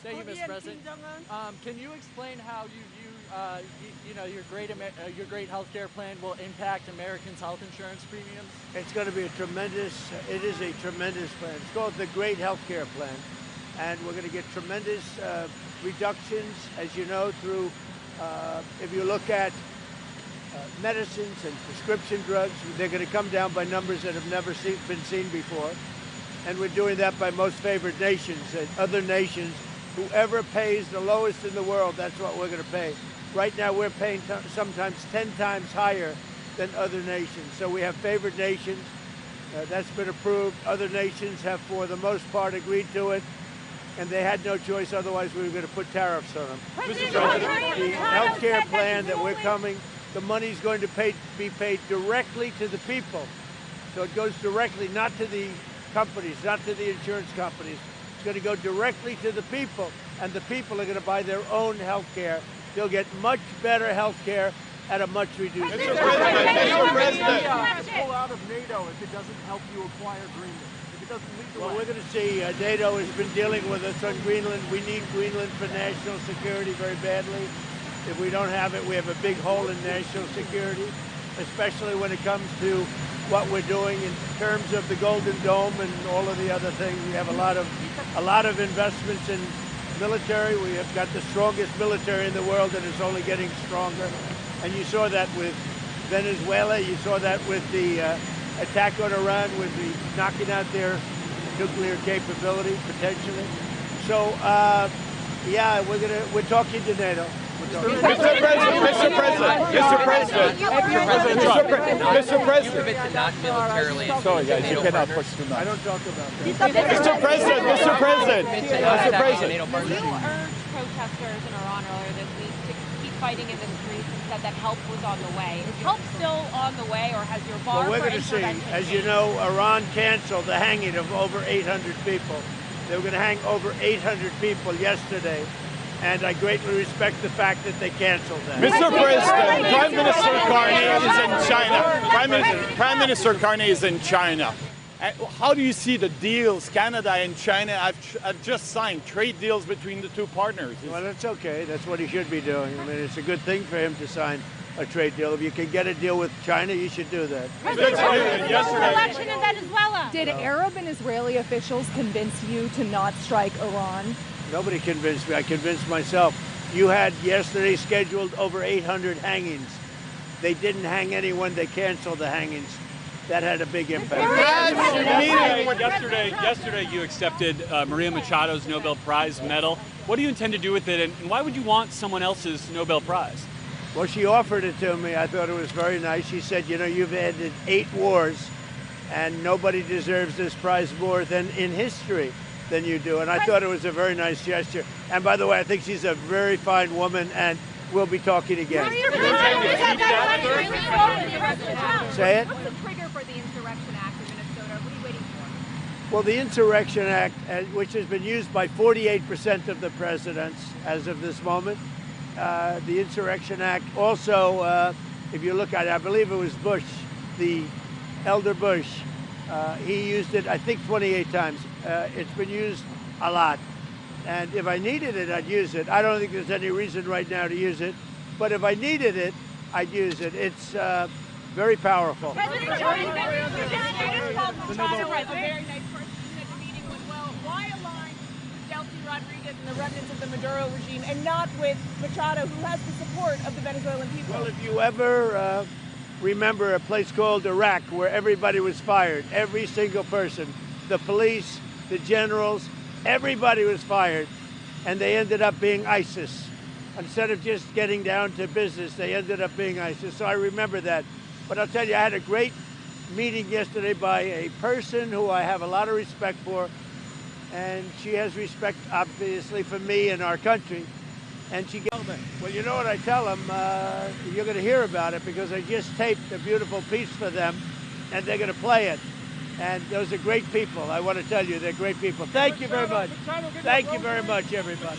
Thank you, Mr. President. Can you explain how you view, your great healthcare plan will impact Americans' health insurance premiums? It's going to be it is a tremendous plan. It's called the Great Healthcare Plan. And we're going to get tremendous reductions, as you know, through, if you look at medicines and prescription drugs, they're going to come down by numbers that have never been seen before. And we're doing that by most favored nations. And other nations, whoever pays the lowest in the world, that's what we're going to pay. Right now, we're paying sometimes 10 times higher than other nations. So we have favored nations. That's been approved. Other nations have, for the most part, agreed to it. And they had no choice, otherwise we were going to put tariffs on them. Mr. President, the health care plan that we're coming, the money's going to be paid directly to the people. So it goes directly, not to the companies, not to the insurance companies. It's going to go directly to the people, and the people are going to buy their own health care. They'll get much better health care at a much reduced cost. Mr. President, pull out of NATO if it doesn't help you acquire Greenland. Well, we're going to see. NATO has been dealing with us on Greenland. We need Greenland for national security very badly. If we don't have it, we have a big hole in national security, especially when it comes to what we're doing in terms of the Golden Dome and all of the other things. We have a lot of investments in military. We have got the strongest military in the world, and it's only getting stronger. And you saw that with Venezuela. You saw that with the attack on Iran, with the knocking out their nuclear capability potentially. So yeah, we're talking to NATO. Mr. President. Not militarily. Sorry, guys, you cannot push too much. I don't talk about that. Mr. President. Will you urge protesters in Iran earlier this week to keep fighting in the streets and said that help was on the way? Is help still on the way, or has your bar Well, we're going to see. As you know, Iran canceled the hanging of over 800 people. They were going to hang over 800 people yesterday. And I greatly respect the fact that they canceled that. Mr. President, Prime Minister Carney is in China. Prime Minister Carney is in China. How do you see the deals? Canada and China have just signed trade deals between the two partners. Well, that's okay. That's what he should be doing. I mean, it's a good thing for him to sign a trade deal. If you can get a deal with China, you should do that. Election in Venezuela. Did Arab and Israeli officials convince you to not strike Iran? Nobody convinced me. I convinced myself. You had yesterday scheduled over 800 hangings. They didn't hang anyone. They canceled the hangings. That had a big impact. Yesterday you accepted Maria Machado's Nobel Prize medal. What do you intend to do with it, and why would you want someone else's Nobel Prize? Well, she offered it to me. I thought it was very nice. She said, you know, you've ended 8 wars, and nobody deserves this prize more than in history than you do. And I thought it was a very nice gesture. And by the way, I think she's a very fine woman, and we'll be talking again. Say it? What's the trigger for the Insurrection Act in Minnesota? What are you waiting for? Well, the Insurrection Act, which has been used by 48% of the presidents as of this moment, the Insurrection Act also, if you look at it, I believe it was Bush, the elder Bush, he used it, I think, 28 times. It's been used a lot. And if I needed it, I'd use it. I don't think there's any reason right now to use it. But if I needed it, I'd use it. It's very powerful. President Johnson called Machado a very nice person at the meeting went well. Why align with Delcy Rodriguez and the remnants of the Maduro regime and not with Machado, who has the support of the Venezuelan people? Well, if you ever remember a place called Iraq where everybody was fired, every single person, the police, the generals, everybody was fired, and they ended up being ISIS. Instead of just getting down to business, they ended up being ISIS. So I remember that. But I'll tell you, I had a great meeting yesterday by a person who I have a lot of respect for, and she has respect, obviously, for me and our country. And she gave me, well, you know what I tell them? You're going to hear about it because I just taped a beautiful piece for them, and they're going to play it. And those are great people. I want to tell you, they're great people. Thank you very much. Thank you very much, everybody.